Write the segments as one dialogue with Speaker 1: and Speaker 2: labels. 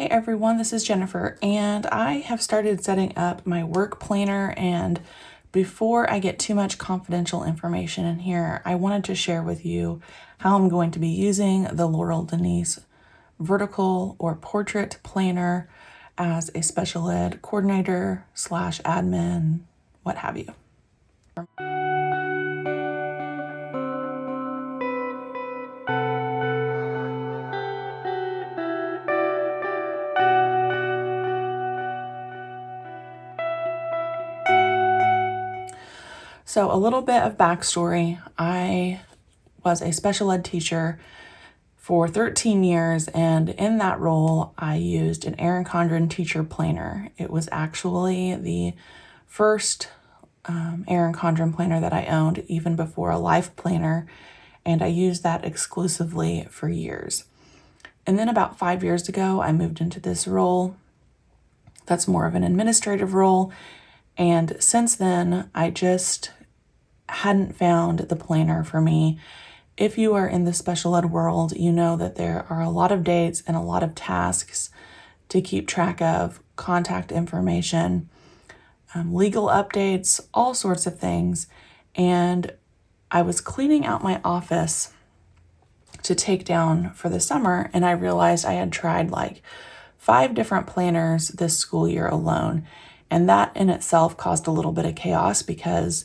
Speaker 1: Hey everyone, this is Jennifer, and I have started setting up my work planner. And before I get too much confidential information in here, I wanted to share with you how I'm going to be using the Laurel Denise vertical or portrait planner as a special ed coordinator / admin, what have you. So a little bit of backstory. I was a special ed teacher for 13 years, and in that role, I used an Erin Condren teacher planner. It was actually the first Erin Condren planner that I owned, even before a life planner, and I used that exclusively for years. And then about 5 years ago, I moved into this role that's more of an administrative role, and since then, I just hadn't found the planner for me. If you are in the special ed world, you know that there are a lot of dates and a lot of tasks to keep track of, contact information, legal updates, all sorts of things. And I was cleaning out my office to take down for the summer, and I realized I had tried like 5 different planners this school year alone. And that in itself caused a little bit of chaos because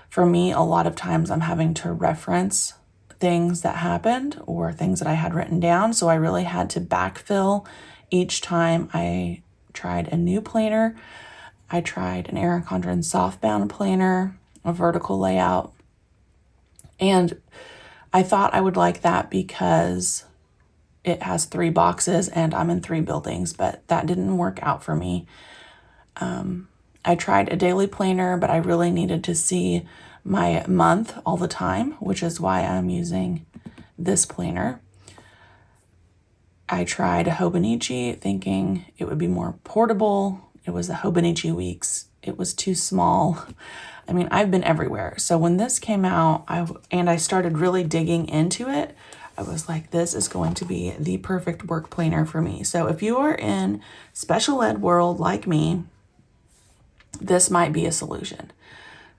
Speaker 1: for me, a lot of times I'm having to reference things that happened or things that I had written down. So I really had to backfill each time I tried a new planner. I tried an Erin Condren softbound planner, a vertical layout. And I thought I would like that because it has 3 boxes and I'm in 3 buildings, but that didn't work out for me. I tried a daily planner, but I really needed to see my month all the time, which is why I'm using this planner. I tried a Hobonichi thinking it would be more portable. It was the Hobonichi weeks. It was too small. I mean, I've been everywhere. So when this came out, I started really digging into it, I was like, this is going to be the perfect work planner for me. So if you are in special ed world like me, this might be a solution.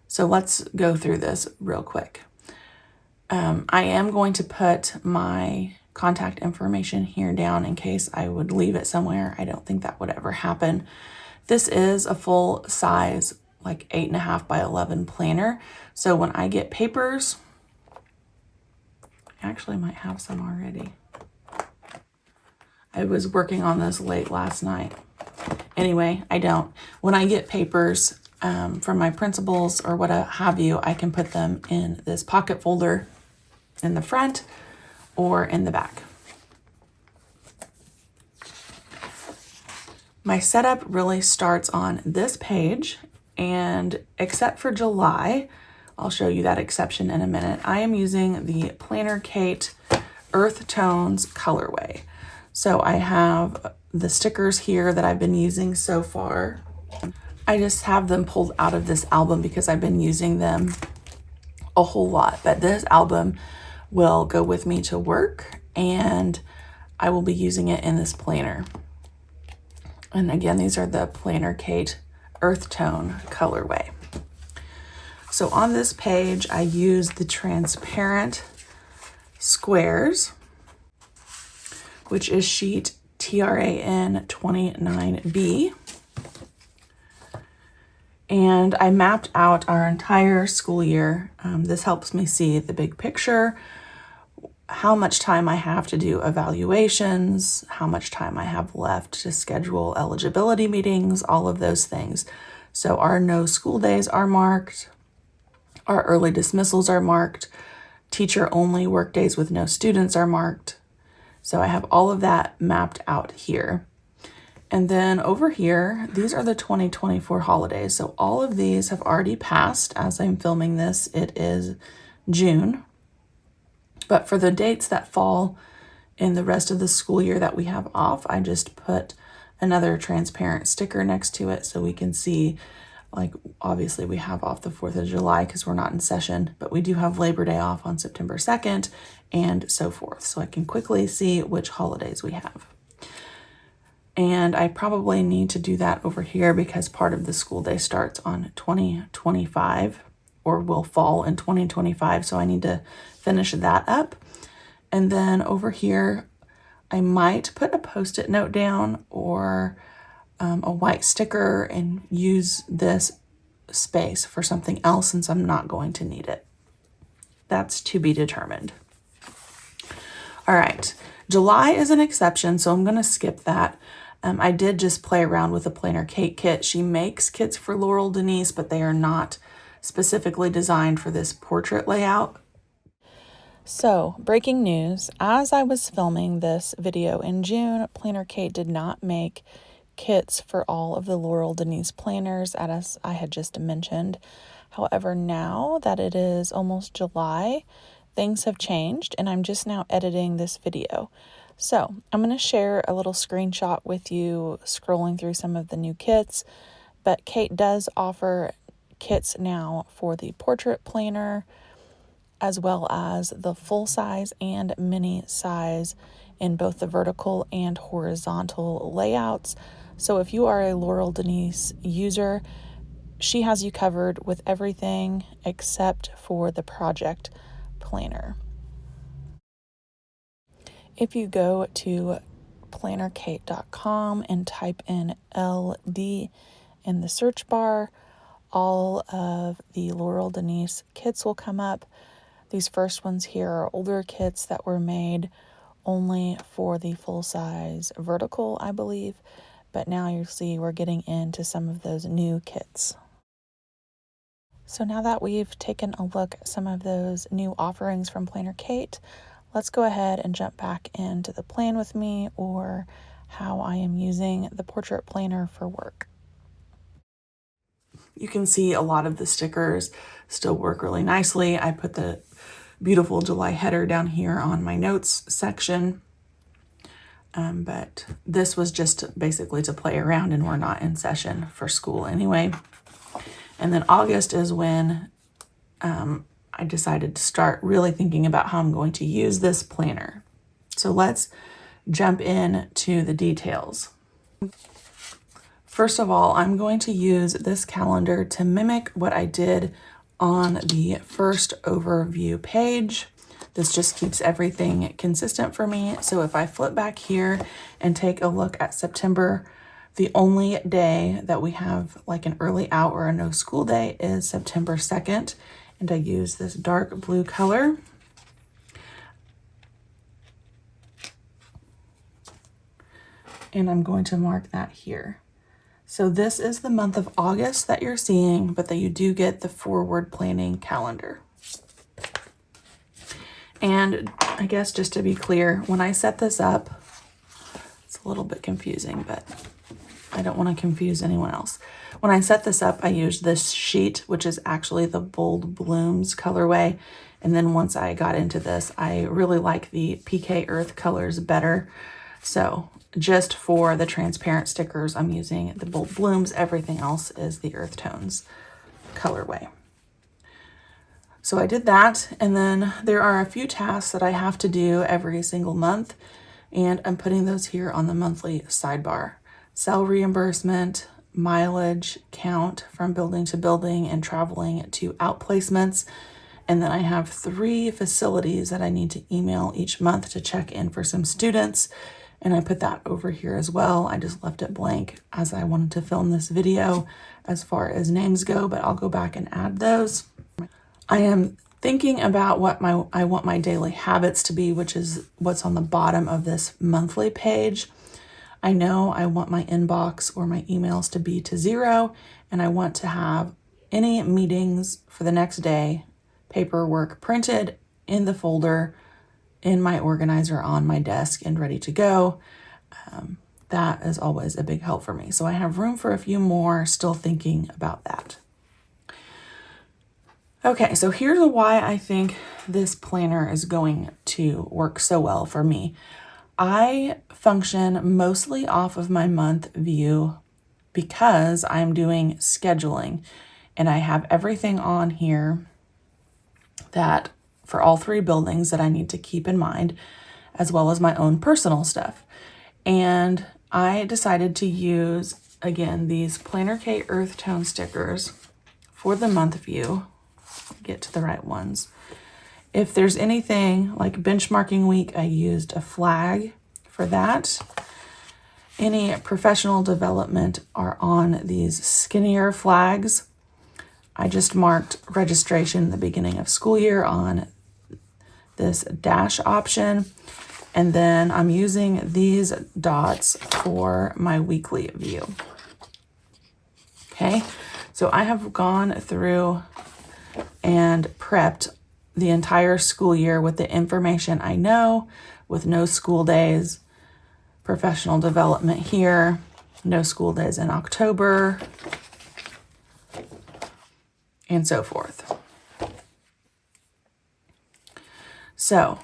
Speaker 1: So let's go through this real quick. I am going to put my contact information here down in case I would leave it somewhere. I don't think that would ever happen. This is a full size, like 8.5 by 11 planner. So when I get papers, I actually might have some already. I was working on this late last night. Anyway, I don't. When I get papers from my principals or what have you, I can put them in this pocket folder in the front or in the back. My setup really starts on this page, and except for July, I'll show you that exception in a minute, I am using the Planner Kate Earth Tones colorway. So I have the stickers here that I've been using so far. I just have them pulled out of this album because I've been using them a whole lot. But this album will go with me to work, and I will be using it in this planner. And again, these are the Planner Kate Earth Tone colorway. So on this page, I use the transparent squares, which is sheet TRAN 29B. And I mapped out our entire school year. This helps me see the big picture, how much time I have to do evaluations, how much time I have left to schedule eligibility meetings, all of those things. So our no school days are marked, our early dismissals are marked, teacher only work days with no students are marked. So I have all of that mapped out here. And then over here, these are the 2024 holidays. So all of these have already passed. As I'm filming this, it is June. But for the dates that fall in the rest of the school year that we have off, I just put another transparent sticker next to it so we can see, like, obviously we have off the 4th of July because we're not in session, but we do have Labor Day off on September 2nd and so forth. So I can quickly see which holidays we have. And I probably need to do that over here because part of the school day starts on 2025 or will fall in 2025. So I need to finish that up. And then over here, I might put a Post-it note down or a white sticker and use this space for something else since I'm not going to need it. That's to be determined. All right, July is an exception, so I'm going to skip that. I did just play around with the Planner Kate kit. She makes kits for Laurel Denise, but they are not specifically designed for this portrait layout. So, breaking news, as I was filming this video in June, Planner Kate did not make kits for all of the Laurel Denise planners, as I had just mentioned. However, now that it is almost July, things have changed and I'm just now editing this video. So I'm going to share a little screenshot with you scrolling through some of the new kits, but Kate does offer kits now for the portrait planner as well as the full size and mini size in both the vertical and horizontal layouts. So if you are a Laurel Denise user, she has you covered with everything except for the project planner. If you go to plannerkate.com and type in LD in the search bar, all of the Laurel Denise kits will come up. These first ones here are older kits that were made only for the full-size vertical, I believe, but now you'll see we're getting into some of those new kits. So now that we've taken a look at some of those new offerings from Planner Kate, let's go ahead and jump back into the plan with me or how I am using the portrait planner for work. You can see a lot of the stickers still work really nicely. I put the beautiful July header down here on my notes section. But this was just basically to play around and we're not in session for school anyway. And then August is when I decided to start really thinking about how I'm going to use this planner. So let's jump in to the details. First of all, I'm going to use this calendar to mimic what I did on the first overview page. This just keeps everything consistent for me. So if I flip back here and take a look at September, the only day that we have like an early out or a no school day is September 2nd. And I use this dark blue color. And I'm going to mark that here. So this is the month of August that you're seeing, but that you do get the forward planning calendar. And I guess just to be clear, when I set this up, it's a little bit confusing, but I don't want to confuse anyone else. When I set this up, I used this sheet, which is actually the Bold Blooms colorway. And then once I got into this, I really like the PK Earth colors better. So just for the transparent stickers, I'm using the Bold Blooms. Everything else is the Earth Tones colorway. So I did that. And then there are a few tasks that I have to do every single month. And I'm putting those here on the monthly sidebar. Cell reimbursement, mileage count from building to building and traveling to outplacements. And then I have 3 facilities that I need to email each month to check in for some students. And I put that over here as well. I just left it blank as I wanted to film this video as far as names go, but I'll go back and add those. I am thinking about what I want my daily habits to be, which is what's on the bottom of this monthly page. I know I want my inbox or my emails to be to 0, and I want to have any meetings for the next day, paperwork printed in the folder, in my organizer on my desk and ready to go. That is always a big help for me. So I have room for a few more, still thinking about that. Okay, so here's why I think this planner is going to work so well for me. I function mostly off of my month view because I'm doing scheduling and I have everything on here that for all 3 buildings that I need to keep in mind, as well as my own personal stuff. And I decided to use, again, these Planner K Earth Tone stickers for the month view. Get to the right ones. If there's anything like benchmarking week, I used a flag for that. Any professional development are on these skinnier flags. I just marked registration at the beginning of school year on this dash option. And then I'm using these dots for my weekly view. Okay, so I have gone through and prepped the entire school year with the information I know, with no school days, professional development here, no school days in October, and so forth. So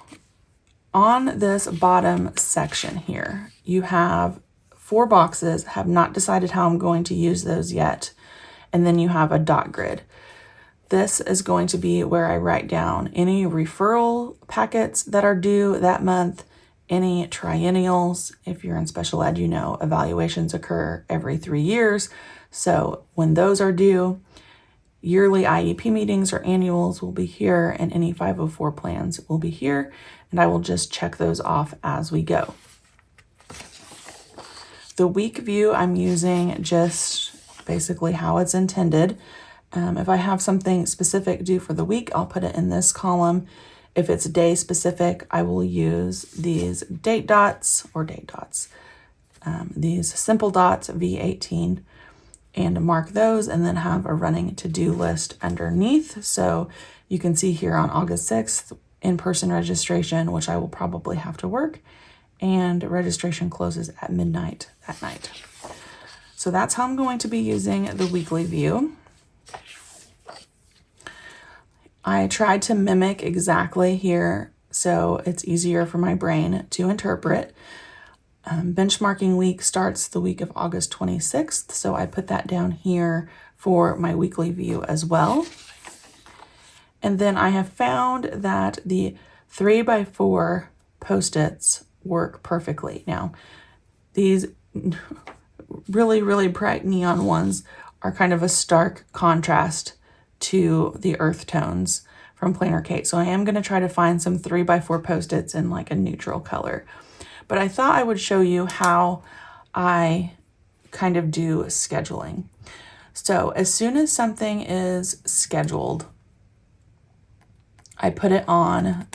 Speaker 1: on this bottom section here, you have 4 boxes, have not decided how I'm going to use those yet. And then you have a dot grid. This is going to be where I write down any referral packets that are due that month, any triennials. If you're in special ed, you know evaluations occur every 3 years. So when those are due, yearly IEP meetings or annuals will be here, and any 504 plans will be here, and I will just check those off as we go. The week view I'm using just basically how it's intended. If I have something specific due for the week, I'll put it in this column. If it's day specific, I will use these date dots, these simple dots, V18, and mark those, and then have a running to-do list underneath. So you can see here on August 6th, in-person registration, which I will probably have to work, and registration closes at midnight that night. So that's how I'm going to be using the weekly view. I tried to mimic exactly here so it's easier for my brain to interpret. Benchmarking week starts the week of August 26th, so I put that down here for my weekly view as well. And then I have found that the 3x4 Post-its work perfectly. Now, these really, really bright neon ones are kind of a stark contrast to the earth tones from Planner K. So I am going to try to find some 3x4 Post-its in like a neutral color. But I thought I would show you how I kind of do scheduling. So as soon as something is scheduled, I put it on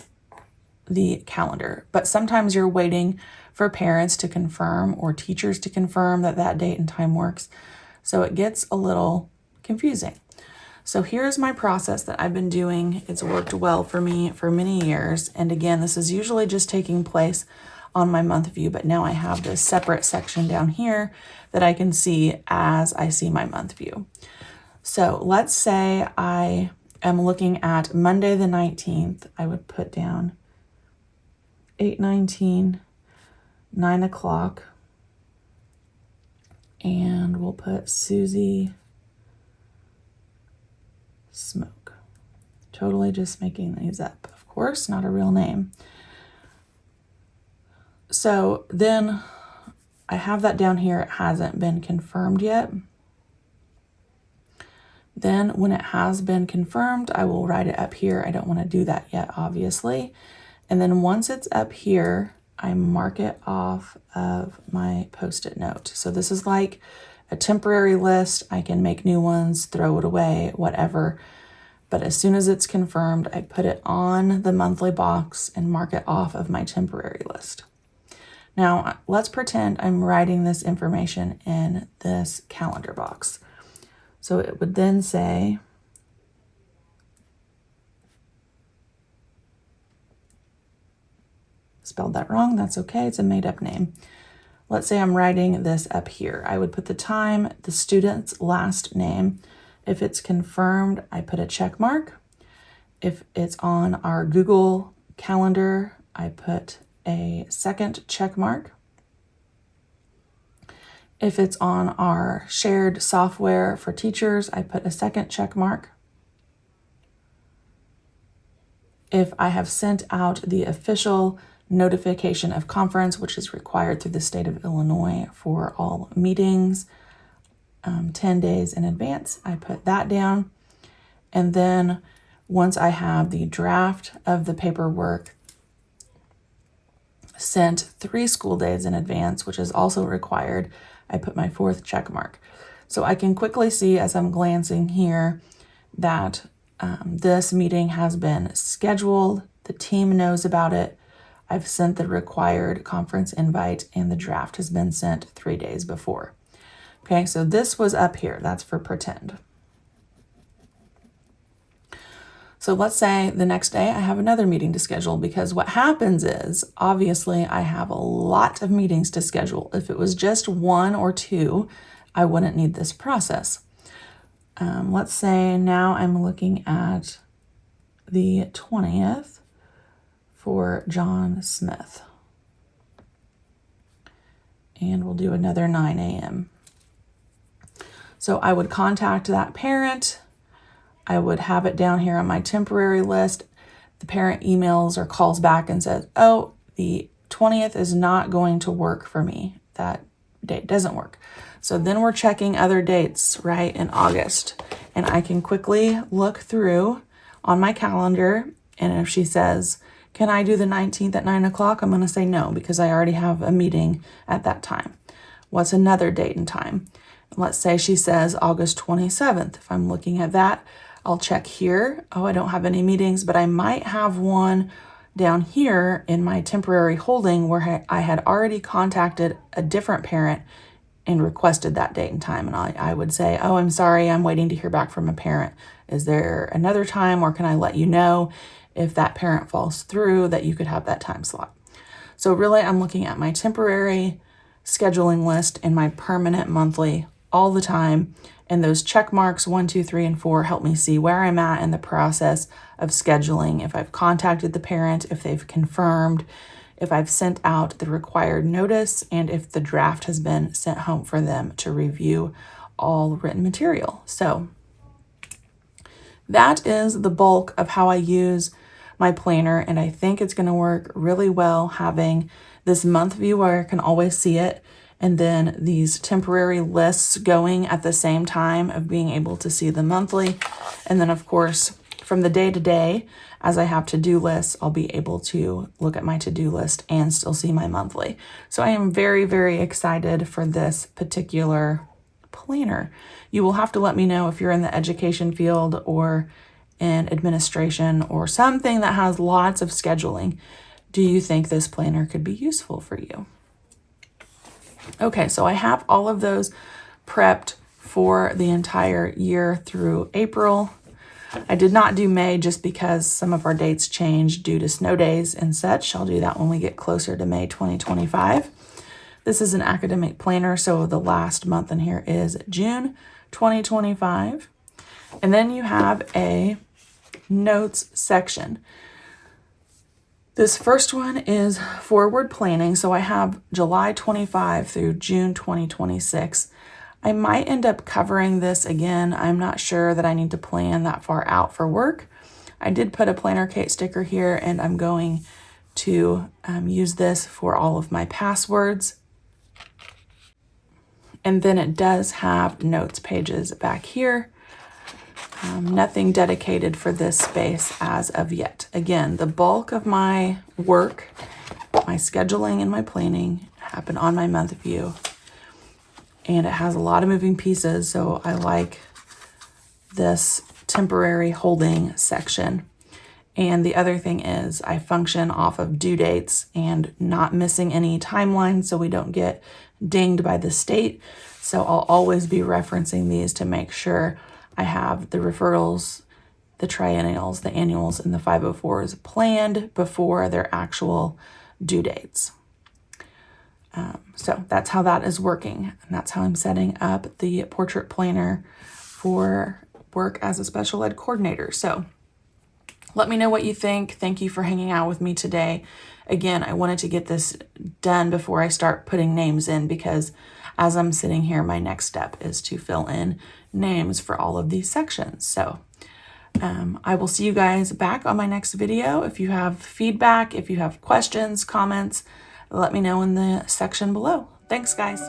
Speaker 1: the calendar. But sometimes you're waiting for parents to confirm or teachers to confirm that that date and time works. So it gets a little confusing. So here's my process that I've been doing. It's worked well for me for many years. And again, this is usually just taking place on my month view, but now I have this separate section down here that I can see as I see my month view. So let's say I am looking at Monday the 19th. I would put down 8:19, 9 o'clock, and we'll put Susie Smoke. Totally just making these up, of course, not a real name. So then I have that down here. It hasn't been confirmed yet. Then when it has been confirmed, I will write it up here. I don't want to do that yet, obviously. And then once it's up here, I mark it off of my Post-it note. So this is like a temporary list. I can make new ones, throw it away, whatever. But as soon as it's confirmed, I put it on the monthly box and mark it off of my temporary list. Now, let's pretend I'm writing this information in this calendar box. So it would then say, spelled that wrong, that's okay, it's a made-up name. Let's say I'm writing this up here. I would put the time, the student's last name. If it's confirmed, I put a check mark. If it's on our Google Calendar, I put a second check mark. If it's on our shared software for teachers, I put a second check mark. If I have sent out the official notification of conference, which is required through the state of Illinois for all meetings, 10 days in advance. I put that down. And then once I have the draft of the paperwork sent 3 school days in advance, which is also required, I put my 4th check mark. So I can quickly see as I'm glancing here that this meeting has been scheduled. The team knows about it. I've sent the required conference invite and the draft has been sent 3 days before. Okay, so this was up here. That's for pretend. So let's say the next day I have another meeting to schedule, because what happens is, obviously, I have a lot of meetings to schedule. If it was just 1 or 2, I wouldn't need this process. Let's say now I'm looking at the 20th for John Smith. And we'll do another 9 a.m. So I would contact that parent. I would have it down here on my temporary list. The parent emails or calls back and says, oh, the 20th is not going to work for me. That date doesn't work. So then we're checking other dates, right, in August. And I can quickly look through on my calendar. And if she says, can I do the 19th at 9 o'clock? I'm going to say no, because I already have a meeting at that time. What's another date and time? Let's say she says August 27th. If I'm looking at that, I'll check here. Oh, I don't have any meetings, but I might have one down here in my temporary holding where I had already contacted a different parent and requested that date and time. And I would say, oh, I'm sorry, I'm waiting to hear back from a parent. Is there another time, or can I let you know if that parent falls through that you could have that time slot? So really, I'm looking at my temporary scheduling list and my permanent monthly all the time. And those check marks 1, 2, 3, and 4 help me see where I'm at in the process of scheduling. If I've contacted the parent, if they've confirmed, if I've sent out the required notice, and if the draft has been sent home for them to review all written material. So that is the bulk of how I use my planner, and I think it's going to work really well having this month view where I can always see it, and then these temporary lists going at the same time of being able to see the monthly. And then of course, from the day to day, as I have to-do lists, I'll be able to look at my to-do list and still see my monthly. So I am very, very excited for this particular planner. You will have to let me know if you're in the education field or in administration or something that has lots of scheduling. Do you think this planner could be useful for you? Okay, so I have all of those prepped for the entire year through April. I did not do May just because some of our dates changed due to snow days and such. I'll do that when we get closer to May 2025. This is an academic planner, so the last month in here is June 2025. And then you have a notes section. This first one is forward planning. So I have July 25 through June 2026. I might end up covering this again. I'm not sure that I need to plan that far out for work. I did put a Planner Kate sticker here, and I'm going to use this for all of my passwords. And then it does have notes pages back here. Nothing dedicated for this space as of yet. Again, the bulk of my work, my scheduling and my planning happen on my month view. And it has a lot of moving pieces, so I like this temporary holding section. And the other thing is I function off of due dates and not missing any timelines so we don't get dinged by the state. So I'll always be referencing these to make sure I have the referrals, the triennials, the annuals, and the 504s planned before their actual due dates. So that's how that is working. And that's how I'm setting up the portrait planner for work as a special ed coordinator. So let me know what you think. Thank you for hanging out with me today. Again, I wanted to get this done before I start putting names in, because as I'm sitting here, my next step is to fill in names for all of these sections. So I will see you guys back on my next video. If you have feedback, if you have questions, comments, let me know in the section below. Thanks, guys.